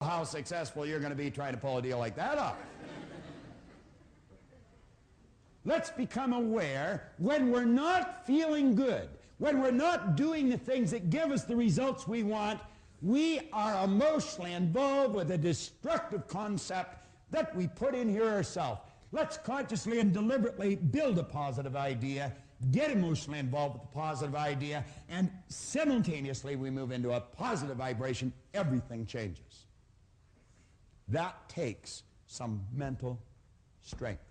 how successful you're going to be trying to pull a deal like that off. Let's become aware when we're not feeling good, when we're not doing the things that give us the results we want, we are emotionally involved with a destructive concept that we put in here ourselves. Let's consciously and deliberately build a positive idea, get emotionally involved with the positive idea, and simultaneously we move into a positive vibration. Everything changes. That takes some mental strength.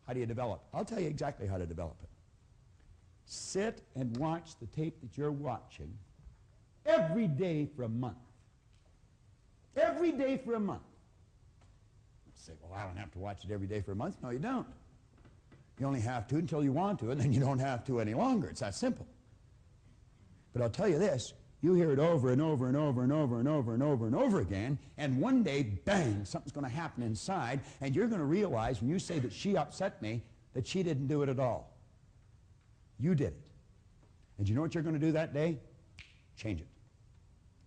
How do you develop? I'll tell you exactly how to develop it. Sit and watch the tape that you're watching every day for a month. Every day for a month. You say, well, I don't have to watch it every day for a month. No, you don't. You only have to until you want to, and then you don't have to any longer. It's that simple. But I'll tell you this, you hear it over and over and over and over and over and over and over again, and one day, bang, something's going to happen inside, and you're going to realize when you say that she upset me, that she didn't do it at all. You did it. And you know what you're going to do that day? Change it.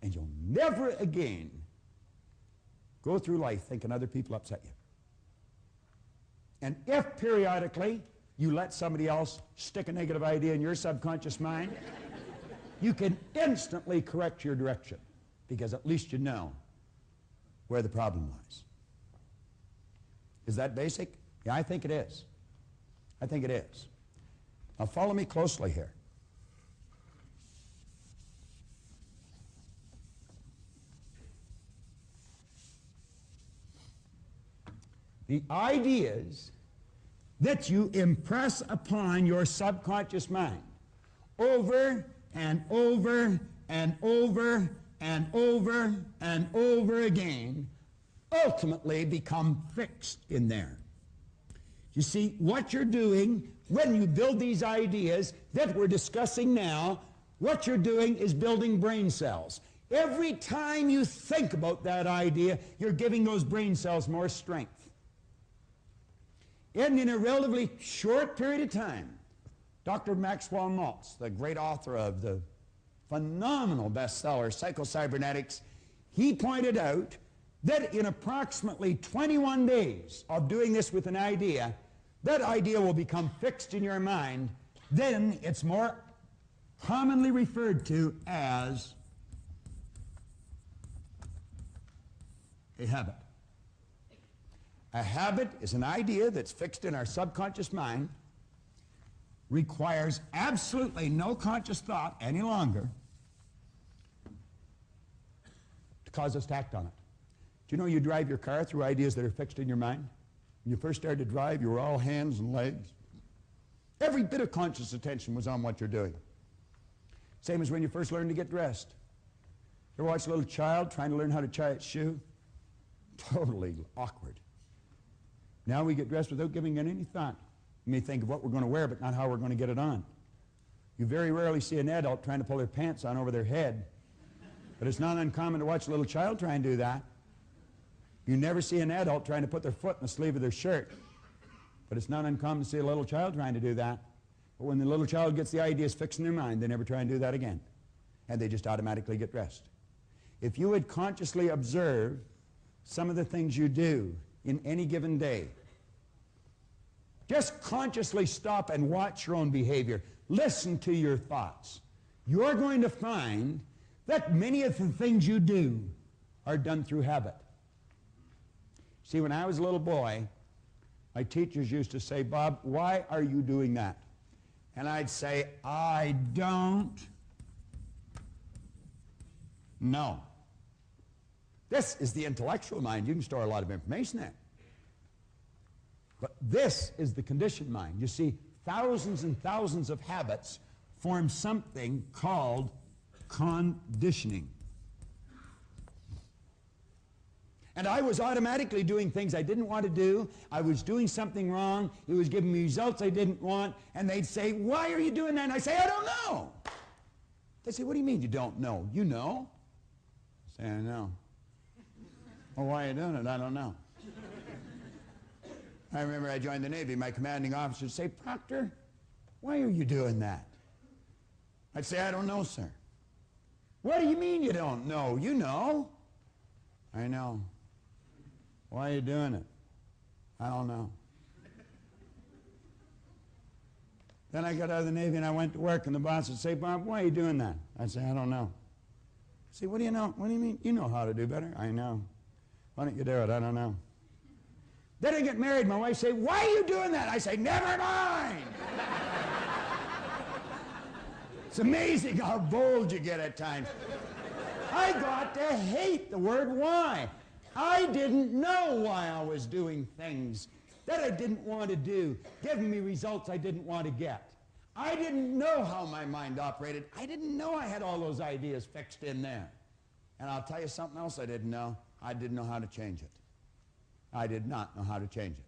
And you'll never again go through life thinking other people upset you. And if periodically you let somebody else stick a negative idea in your subconscious mind, you can instantly correct your direction, because at least you know where the problem lies. Is that basic? Yeah, I think it is. I think it is. Now follow me closely here. The ideas that you impress upon your subconscious mind over and over and over and over and over again ultimately become fixed in there. You see, what you're doing when you build these ideas that we're discussing now, what you're doing is building brain cells. Every time you think about that idea, you're giving those brain cells more strength. And in a relatively short period of time, Dr. Maxwell Maltz, the great author of the phenomenal bestseller, Psycho-Cybernetics, he pointed out that in approximately 21 days of doing this with an idea, that idea will become fixed in your mind. Then it's more commonly referred to as a habit. A habit is an idea that's fixed in our subconscious mind, requires absolutely no conscious thought any longer to cause us to act on it. Do you know you drive your car through ideas that are fixed in your mind? When you first started to drive, you were all hands and legs. Every bit of conscious attention was on what you're doing. Same as when you first learned to get dressed. You ever watch a little child trying to learn how to tie its shoe? Totally awkward. Now we get dressed without giving it any thought. You may think of what we're going to wear, but not how we're going to get it on. You very rarely see an adult trying to pull their pants on over their head. But it's not uncommon to watch a little child try and do that. You never see an adult trying to put their foot in the sleeve of their shirt. But it's not uncommon to see a little child trying to do that. But when the little child gets the ideas fixed in their mind, they never try and do that again. And they just automatically get dressed. If you would consciously observe some of the things you do in any given day, just consciously stop and watch your own behavior. Listen to your thoughts. You're going to find that many of the things you do are done through habit. See, when I was a little boy, my teachers used to say, Bob, why are you doing that? And I'd say, I don't know. This is the intellectual mind. You can store a lot of information there. But this is the conditioned mind. You see, thousands and thousands of habits form something called conditioning. And I was automatically doing things I didn't want to do. I was doing something wrong. It was giving me results I didn't want. And they'd say, why are you doing that? And I say, I don't know. They say, what do you mean you don't know? You know? I say, I know. Well, why are you doing it? I don't know. I remember I joined the Navy. My commanding officer would say, Proctor, why are you doing that? I'd say, I don't know, sir. What do you mean you don't know? You know. I know. Why are you doing it? I don't know. Then I got out of the Navy and I went to work, and the boss would say, Bob, why are you doing that? I'd say, I don't know. See, what do you know? What do you mean? You know how to do better. I know. Why don't you do it? I don't know. Then I get married. My wife say, why are you doing that? I say, never mind. It's amazing how bold you get at times. I got to hate the word why. I didn't know why I was doing things that I didn't want to do, giving me results I didn't want to get. I didn't know how my mind operated. I didn't know I had all those ideas fixed in there. And I'll tell you something else I didn't know. I didn't know how to change it. I did not know how to change it.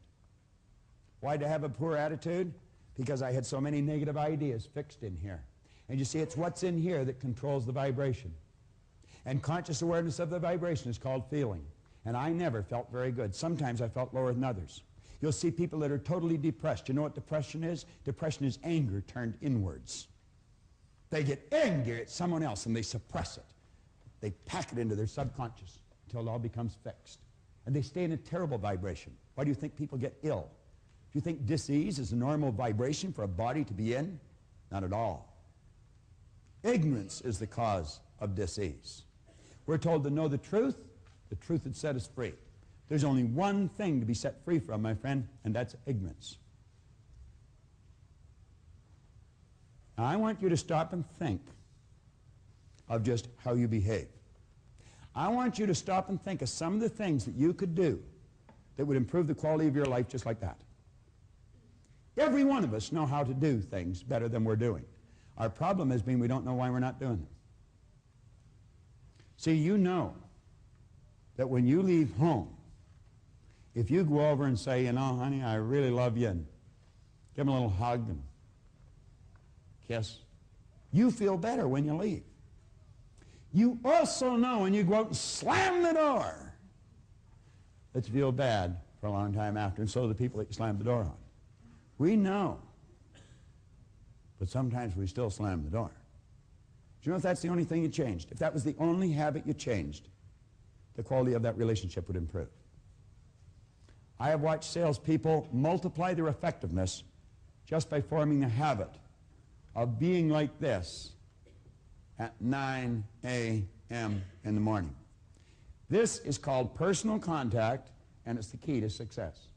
Why did I have a poor attitude? Because I had so many negative ideas fixed in here. And you see, it's what's in here that controls the vibration. And conscious awareness of the vibration is called feeling. And I never felt very good. Sometimes I felt lower than others. You'll see people that are totally depressed. You know what depression is? Depression is anger turned inwards. They get angry at someone else and they suppress it. They pack it into their subconscious until it all becomes fixed. And they stay in a terrible vibration. Why do you think people get ill? Do you think dis-ease is a normal vibration for a body to be in? Not at all. Ignorance is the cause of dis-ease. We're told to know the truth would set us free. There's only one thing to be set free from, my friend, and that's ignorance. Now, I want you to stop and think of just how you behave. I want you to stop and think of some of the things that you could do that would improve the quality of your life just like that. Every one of us know how to do things better than we're doing. Our problem has been we don't know why we're not doing them. See, you know that when you leave home, if you go over and say, you know, honey, I really love you, and give them a little hug and kiss, you feel better when you leave. You also know when you go out and slam the door that you feel bad for a long time after, and so do the people that you slammed the door on. We know, but sometimes we still slam the door. Do you know if that's the only thing you changed? If that was the only habit you changed, the quality of that relationship would improve. I have watched salespeople multiply their effectiveness just by forming a habit of being like this at 9 a.m. in the morning. This is called personal contact, and it's the key to success.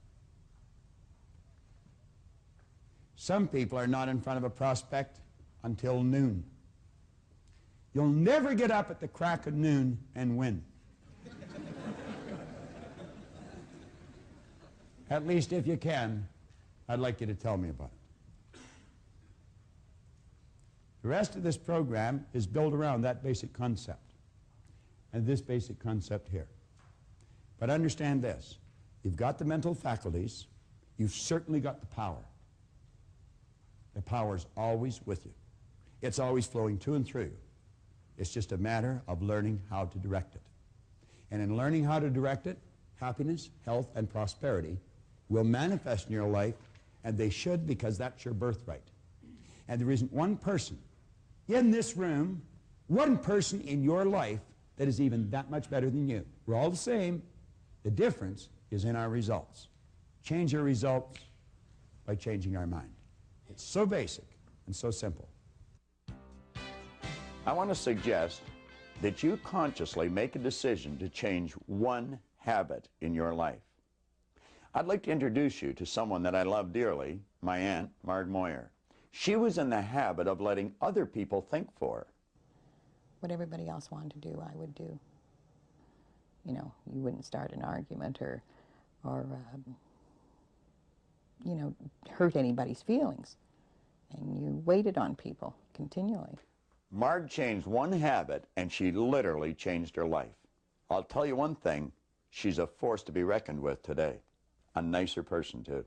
Some people are not in front of a prospect until noon. You'll never get up at the crack of noon and win. At least if you can, I'd like you to tell me about it. The rest of this program is built around that basic concept and this basic concept here. But understand this. You've got the mental faculties. You've certainly got the power. The power's always with you. It's always flowing to and through you. It's just a matter of learning how to direct it. And in learning how to direct it, happiness, health, and prosperity will manifest in your life, and they should, because that's your birthright. And there isn't one person in this room, one person in your life that is even that much better than you. We're all the same. The difference is in our results. Change your results by changing our mind. It's so basic and so simple. I want to suggest that you consciously make a decision to change one habit in your life. I'd like to introduce you to someone that I love dearly, my aunt, Marg Moyer. She was in the habit of letting other people think for her. What everybody else wanted to do, I would do. You know, you wouldn't start an argument or you know, hurt anybody's feelings. And you waited on people continually. Marg changed one habit, and she literally changed her life. I'll tell you one thing, she's a force to be reckoned with today. A nicer person, too.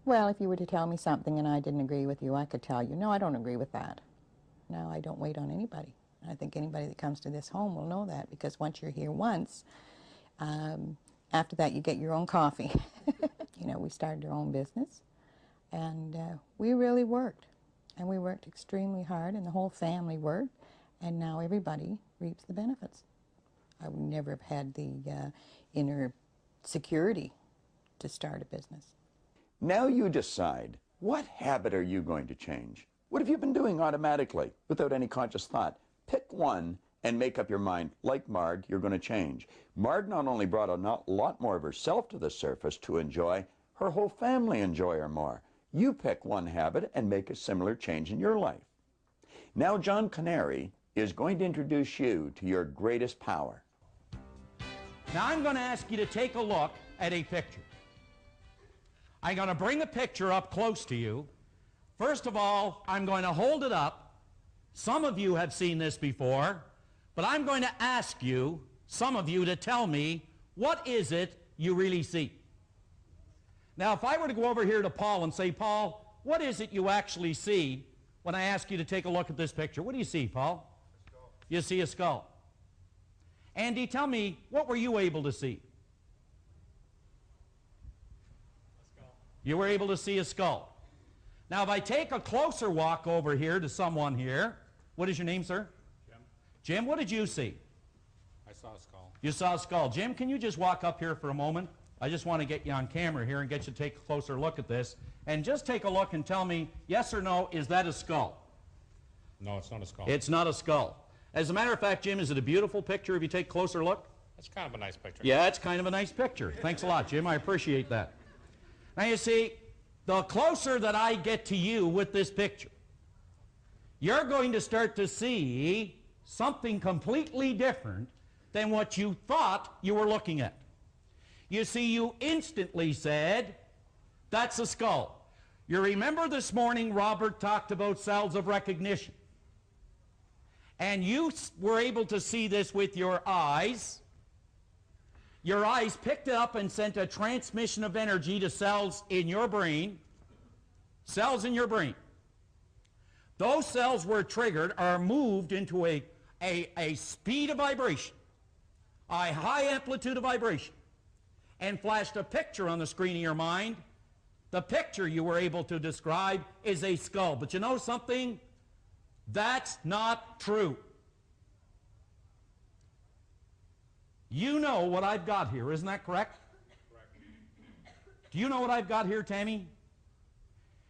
Well, if you were to tell me something and I didn't agree with you, I could tell you, no, I don't agree with that. No, I don't wait on anybody. I think anybody that comes to this home will know that, because once you're here once, after that you get your own coffee. You know, we started our own business, and we really worked. And we worked extremely hard, and the whole family worked, and now everybody reaps the benefits. I would never have had the inner security to start a business. Now you decide, what habit are you going to change? What have you been doing automatically without any conscious thought? Pick one and make up your mind. Like Marg, you're going to change. Marg not only brought a lot more of herself to the surface to enjoy, her whole family enjoy her more. You pick one habit and make a similar change in your life. Now John Canary is going to introduce you to your greatest power. Now I'm going to ask you to take a look at a picture. I'm going to bring a picture up close to you. First of all, I'm going to hold it up. Some of you have seen this before, but I'm going to ask you, some of you, to tell me, what is it you really see? Now, if I were to go over here to Paul and say, Paul, what is it you actually see when I ask you to take a look at this picture? What do you see, Paul? A skull. You see a skull. Andy, tell me, what were you able to see? A skull. You were able to see a skull. Now, if I take a closer walk over here to someone here, what is your name, sir? Jim. Jim, what did you see? I saw a skull. You saw a skull. Jim, can you just walk up here for a moment? I just want to get you on camera here and get you to take a closer look at this. And just take a look and tell me, yes or no, is that a skull? No, it's not a skull. It's not a skull. As a matter of fact, Jim, is it a beautiful picture if you take a closer look? It's kind of a nice picture. Yeah, it's kind of a nice picture. Thanks a lot, Jim. I appreciate that. Now, you see, the closer that I get to you with this picture, you're going to start to see something completely different than what you thought you were looking at. You see, you instantly said, that's a skull. You remember this morning Robert talked about cells of recognition. And you were able to see this with your eyes. Your eyes picked it up and sent a transmission of energy to cells in your brain. Cells in your brain. Those cells were triggered or moved into a speed of vibration, a high amplitude of vibration, and flashed a picture on the screen of your mind. The picture you were able to describe is a skull. But you know something? That's not true. You know what I've got here, isn't that correct? Correct. Do you know what I've got here, Tammy?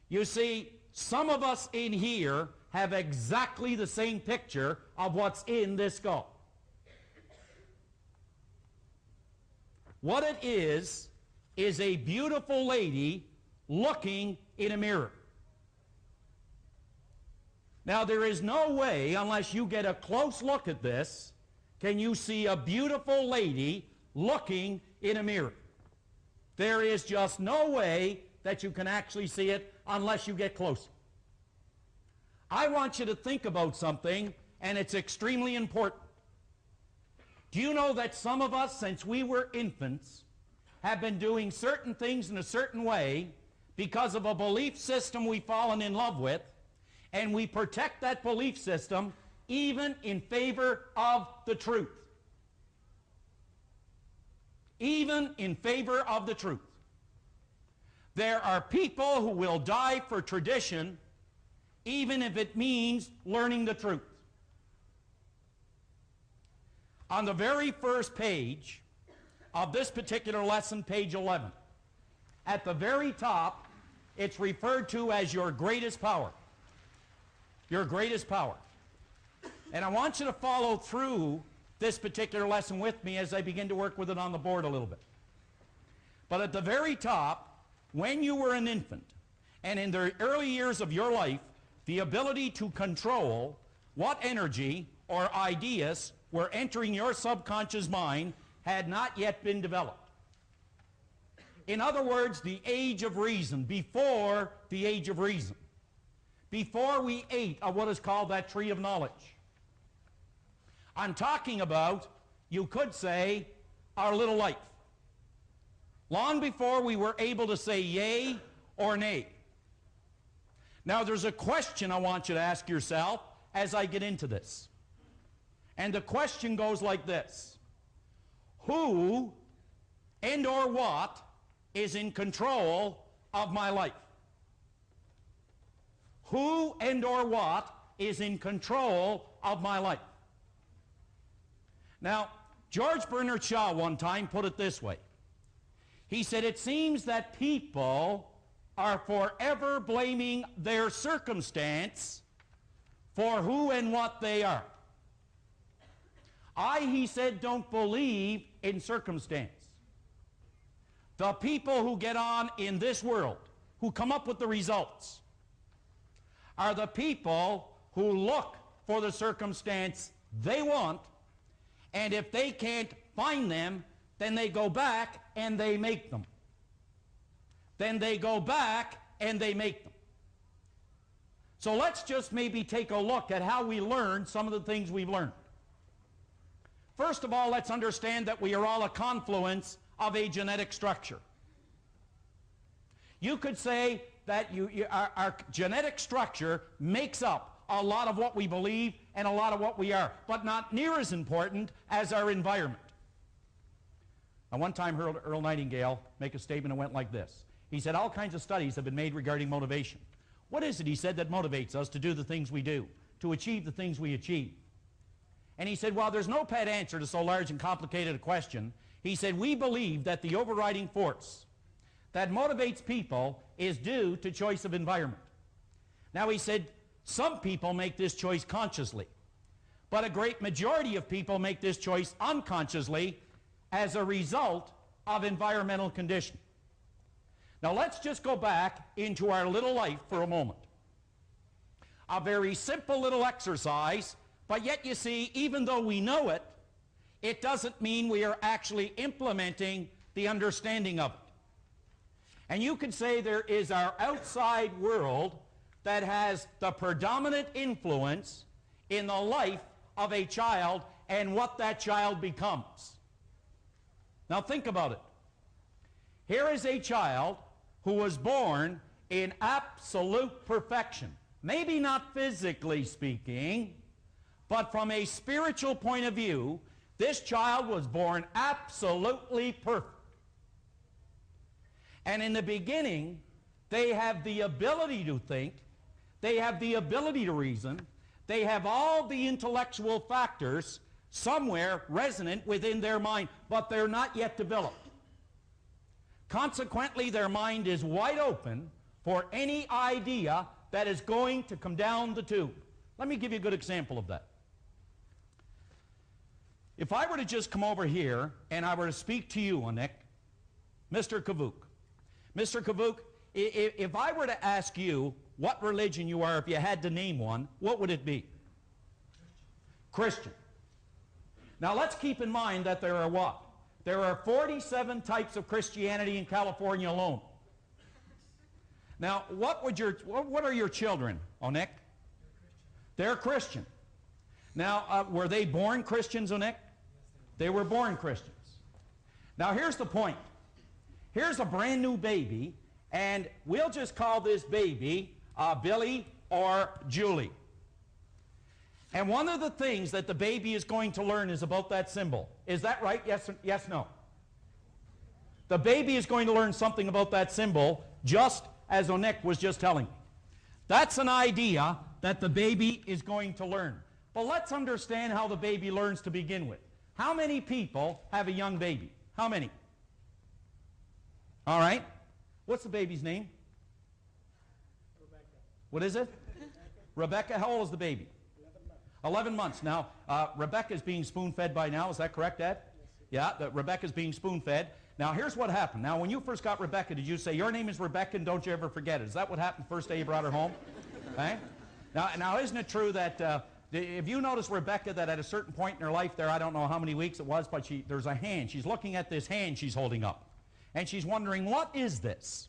You see, some of us in here have exactly the same picture of what's in this skull. What it is a beautiful lady looking in a mirror. Now, there is no way, unless you get a close look at this, can you see a beautiful lady looking in a mirror. There is just no way that you can actually see it unless you get closer. I want you to think about something, and it's extremely important. Do you know that some of us, since we were infants, have been doing certain things in a certain way because of a belief system we've fallen in love with, and we protect that belief system even in favor of the truth. Even in favor of the truth. There are people who will die for tradition even if it means learning the truth. On the very first page of this particular lesson, page 11, at the very top, it's referred to as your greatest power. Your greatest power. And I want you to follow through this particular lesson with me as I begin to work with it on the board a little bit. But at the very top, when you were an infant, and in the early years of your life, the ability to control what energy or ideas were entering your subconscious mind had not yet been developed. In other words, the age of reason, before the age of reason. Before we ate of what is called that tree of knowledge. I'm talking about, you could say, our little life. Long before we were able to say yay or nay. Now there's a question I want you to ask yourself as I get into this. And the question goes like this. Who and or what is in control of my life? Who and or what is in control of my life? Now, George Bernard Shaw one time put it this way. He said, it seems that people are forever blaming their circumstance for who and what they are. I, he said, don't believe in circumstance. The people who get on in this world, who come up with the results, are the people who look for the circumstance they want, and if they can't find them, then they go back and they make them. Then they go back and they make them. So let's just maybe take a look at how we learn some of the things we've learned. First of all, let's understand that we are all a confluence of a genetic structure. You could say that our genetic structure makes up a lot of what we believe and a lot of what we are, but not near as important as our environment. Now, one time heard Earl Nightingale make a statement that went like this. He said, all kinds of studies have been made regarding motivation. What is it, he said, that motivates us to do the things we do, to achieve the things we achieve? And he said, while there's no pat answer to so large and complicated a question, he said, we believe that the overriding force that motivates people is due to choice of environment. Now, he said, some people make this choice consciously, but a great majority of people make this choice unconsciously as a result of environmental condition. Now, let's just go back into our little life for a moment. A very simple little exercise, but yet you see, even though we know it, it doesn't mean we are actually implementing the understanding of it. And you could say there is our outside world that has the predominant influence in the life of a child and what that child becomes. Now think about it. Here is a child who was born in absolute perfection. Maybe not physically speaking, but from a spiritual point of view, this child was born absolutely perfect. And in the beginning, they have the ability to think, they have the ability to reason, they have all the intellectual factors somewhere resonant within their mind, but they're not yet developed. Consequently, their mind is wide open for any idea that is going to come down the tube. Let me give you a good example of that. If I were to just come over here and I were to speak to you, Nick, Mr. Kavuk. Mr. Kavuk, if I were to ask you what religion you are, if you had to name one, what would it be? Christian. Now let's keep in mind that there are what? There are 47 types of Christianity in California alone. Now, what are your children, Onik? They're Christian. Now, were they born Christians, Onik? They were born Christians. Now, here's the point. Here's a brand new baby, and we'll just call this baby Billy or Julie. And one of the things that the baby is going to learn is about that symbol. Is that right? Yes, no. The baby is going to learn something about that symbol, just as Onek was just telling me. That's an idea that the baby is going to learn. But let's understand how the baby learns to begin with. How many people have a young baby? How many? All right. What's the baby's name? Rebecca. What is it? Rebecca. How old is the baby? 11 months. Now, Rebecca's being spoon-fed by now. Is that correct, Dad? Yes. Yeah, Rebecca's being spoon-fed. Now, here's what happened. Now, when you first got Rebecca, did you say, your name is Rebecca and don't you ever forget it? Is that what happened the first day you brought her home? Okay? Now, isn't it true that if you notice Rebecca, that at a certain point in her life there, I don't know how many weeks it was, but there's a hand. She's looking at this hand she's holding up. And she's wondering, what is this?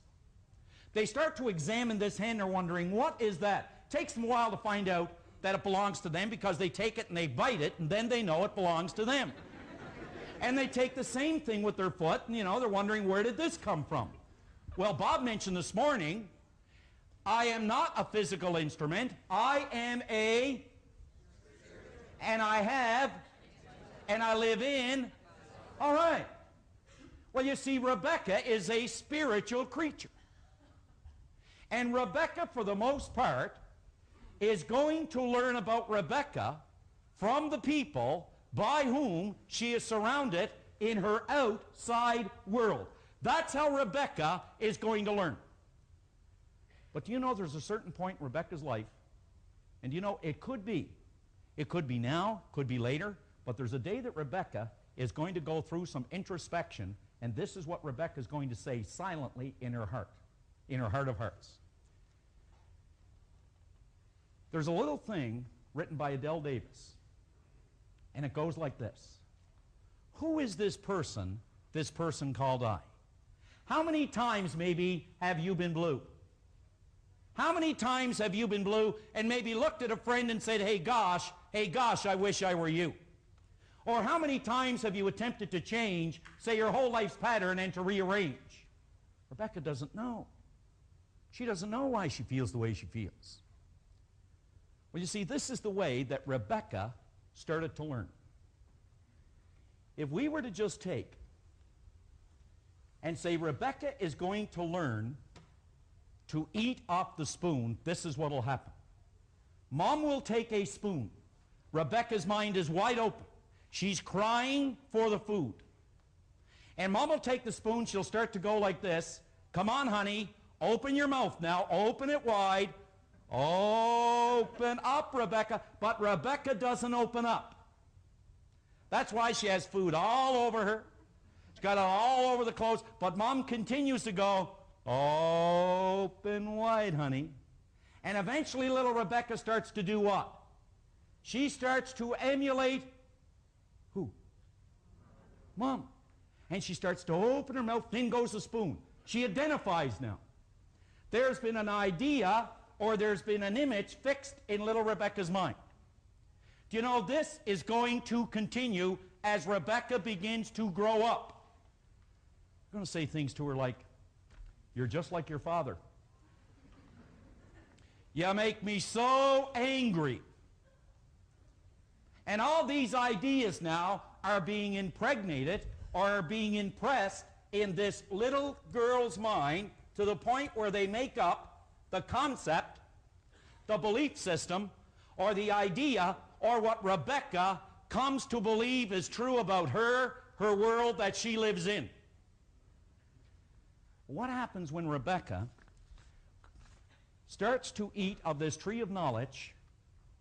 They start to examine this hand. They're wondering, what is that? It takes them a while to find out that it belongs to them because they take it and they bite it, and then they know it belongs to them. And they take the same thing with their foot, and they're wondering, where did this come from? Well, Bob mentioned this morning, I am not a physical instrument. I am and I have, and I live in. All right. Well, you see, Rebecca is a spiritual creature. And Rebecca, for the most part, is going to learn about Rebecca from the people by whom she is surrounded in her outside world. That's how Rebecca is going to learn. But do you know there's a certain point in Rebecca's life, and you know it could be now, could be later, but there's a day that Rebecca is going to go through some introspection, and this is what Rebecca is going to say silently in her heart of hearts. There's a little thing written by Adele Davis, and it goes like this. Who is this person called I? How many times maybe have you been blue? How many times have you been blue and maybe looked at a friend and said, hey gosh, I wish I were you? Or how many times have you attempted to change, say, your whole life's pattern and to rearrange? Rebecca doesn't know. She doesn't know why she feels the way she feels. Well, you see, this is the way that Rebecca started to learn. If we were to just take and say Rebecca is going to learn to eat off the spoon, this is what will happen. Mom will take a spoon. Rebecca's mind is wide open. She's crying for the food. And Mom will take the spoon. She'll start to go like this. Come on, honey. Open your mouth now. Open it wide. Open up, Rebecca. But Rebecca doesn't open up. That's why she has food all over her. She's got it all over the clothes. But Mom continues to go, open wide, honey. And eventually little Rebecca starts to do what? She starts to emulate who? Mom. And she starts to open her mouth, in goes the spoon. She identifies now. There's been an idea or there's been an image fixed in little Rebecca's mind. Do you know this is going to continue as Rebecca begins to grow up? I'm going to say things to her like, you're just like your father. You make me so angry. And all these ideas now are being impregnated or are being impressed in this little girl's mind to the point where they make up the concept, the belief system, or the idea, or what Rebecca comes to believe is true about her world that she lives in. What happens when Rebecca starts to eat of this tree of knowledge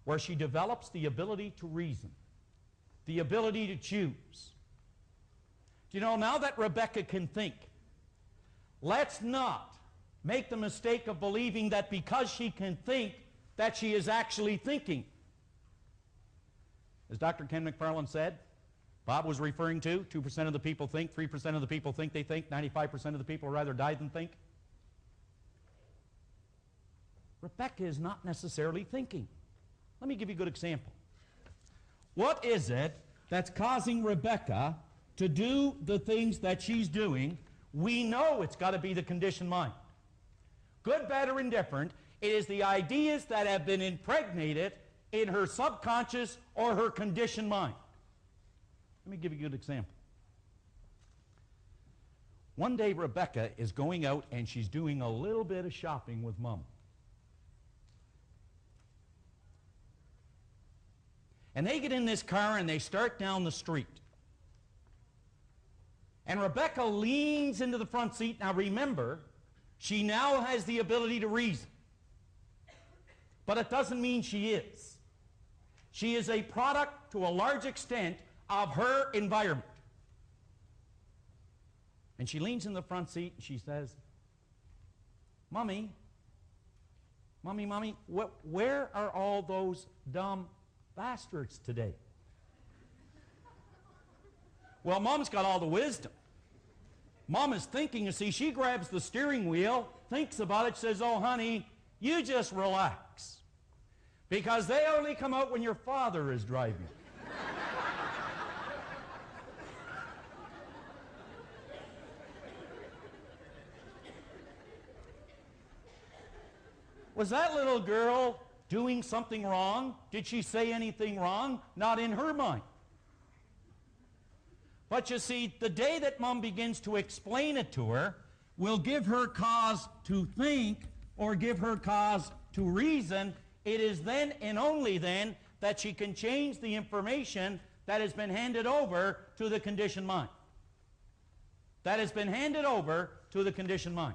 where she develops the ability to reason, the ability to choose? Do you know, now that Rebecca can think, let's not make the mistake of believing that because she can think, that she is actually thinking. As Dr. Ken McFarland said, Bob was referring to, 2% of the people think, 3% of the people think they think, 95% of the people rather die than think. Rebecca is not necessarily thinking. Let me give you a good example. What is it that's causing Rebecca to do the things that she's doing? We know it's got to be the conditioned mind. Good, bad, or indifferent, it is the ideas that have been impregnated in her subconscious or her conditioned mind. Let me give you a good example. One day Rebecca is going out and she's doing a little bit of shopping with Mom. And they get in this car and they start down the street. And Rebecca leans into the front seat. Now remember, she now has the ability to reason. But it doesn't mean she is. She is a product, to a large extent, of her environment. And she leans in the front seat and she says, Mommy, where are all those dumb bastards today? Well, Mom's got all the wisdom. Mom is thinking, you see, she grabs the steering wheel, thinks about it, says, oh, honey, you just relax. Because they only come out when your father is driving. Was that little girl doing something wrong? Did she say anything wrong? Not in her mind. But you see, the day that Mom begins to explain it to her will give her cause to think or give her cause to reason. It is then and only then that she can change the information that has been handed over to the conditioned mind. That has been handed over to the conditioned mind.